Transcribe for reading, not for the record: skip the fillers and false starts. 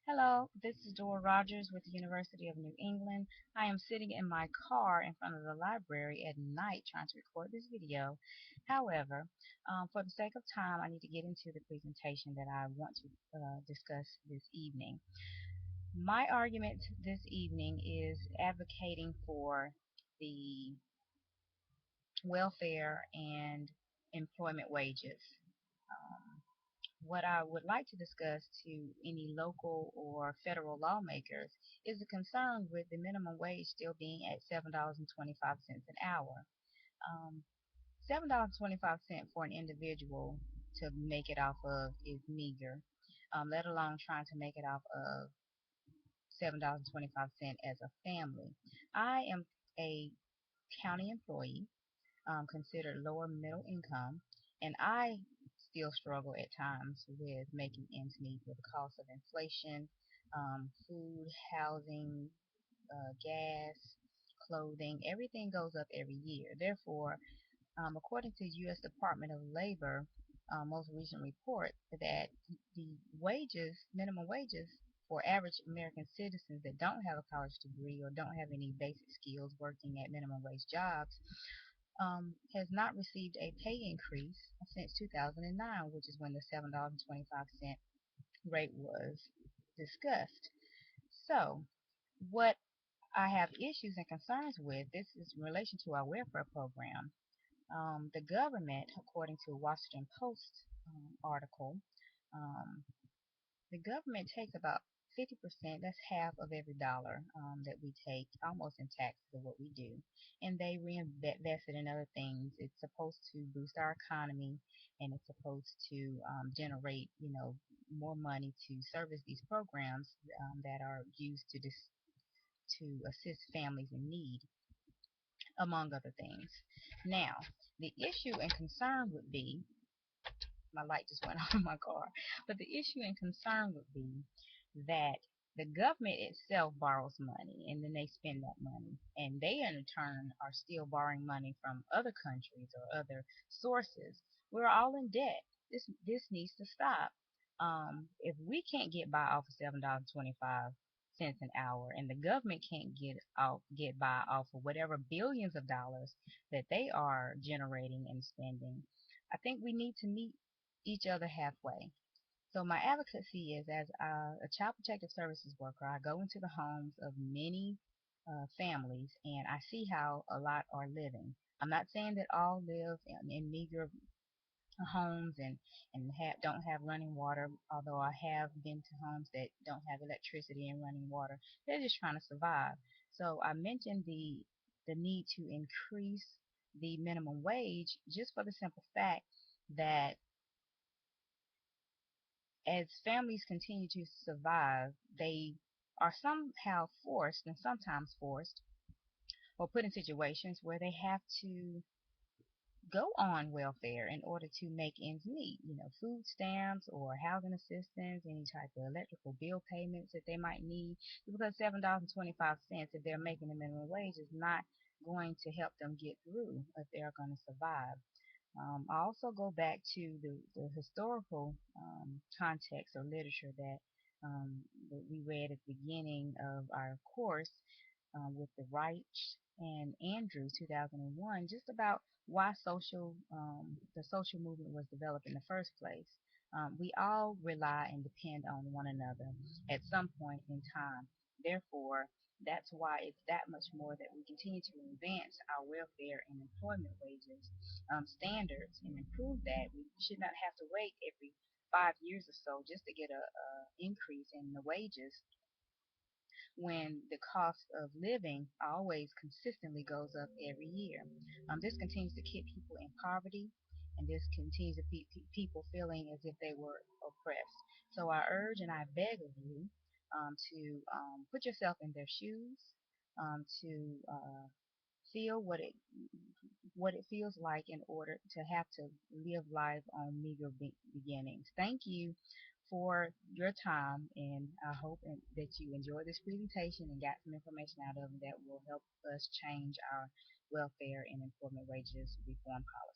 Hello, this is Dora Rogers with the University of New England. I am sitting in my car in front of the library at night trying to record this video. However, for the sake of time, I need to get into the presentation that I want to discuss this evening. My argument this evening is advocating for the welfare and employment wages. Um, what I would like to discuss to any local or federal lawmakers is the concern with the minimum wage still being at $7.25 an hour. $7.25 for an individual to make it off of is meager, let alone trying to make it off of $7.25 as a family. I am a county employee, considered lower middle income, and I still struggle at times with making ends meet with the cost of inflation, food, housing, gas, clothing. Everything goes up every year. Therefore, according to the U.S. Department of Labor most recent report, that the wages, minimum wages for average American citizens that don't have a college degree or don't have any basic skills working at minimum wage jobs has not received a pay increase since 2009, which is when the $7.25 rate was discussed. So, what I have issues and concerns with, this is in relation to our welfare program. The government, according to a Washington Post article, um, the government takes about 50%, that's half of every dollar that we take, almost in taxes of what we do, and they reinvest it in other things. It's supposed to boost our economy, and it's supposed to generate, more money to service these programs that are used to assist families in need, among other things. Now, the issue and concern would be, my light just went off in my car. But the issue and concern would be that the government itself borrows money and then they spend that money. And they in turn are still borrowing money from other countries or other sources. We're all in debt. This needs to stop. If we can't get by off of $7.25 an hour, and the government can't get by off of whatever billions of dollars that they are generating and spending, I think we need to meet each other halfway. So my advocacy is, as a child protective services worker, I go into the homes of many families and I see how a lot are living. I'm not saying that all live in meager homes and don't have running water, although I have been to homes that don't have electricity and running water. They're just trying to survive. So I mentioned the need to increase the minimum wage just for the simple fact that as families continue to survive, they are somehow forced, and sometimes forced, or put in situations where they have to go on welfare in order to make ends meet. Food stamps or housing assistance, any type of electrical bill payments that they might need. Because $7.25, if they're making the minimum wage, is not going to help them get through if they're going to survive. I also go back to the historical context or literature that we read at the beginning of our course with the Reich and Andrews 2001, just about why the social movement was developed in the first place. We all rely and depend on one another at some point in time. Therefore, that's why it's that much more that we continue to advance our welfare and employment wages standards and improve that. We should not have to wait every 5 years or so just to get a increase in the wages when the cost of living always consistently goes up every year. This continues to keep people in poverty, and this continues to keep people feeling as if they were oppressed. So I urge and I beg of you to put yourself in their shoes, to feel what it feels like in order to have to live life on meager beginnings. Thank you for your time, and I hope that you enjoyed this presentation and got some information out of it that will help us change our welfare and employment wages reform policy.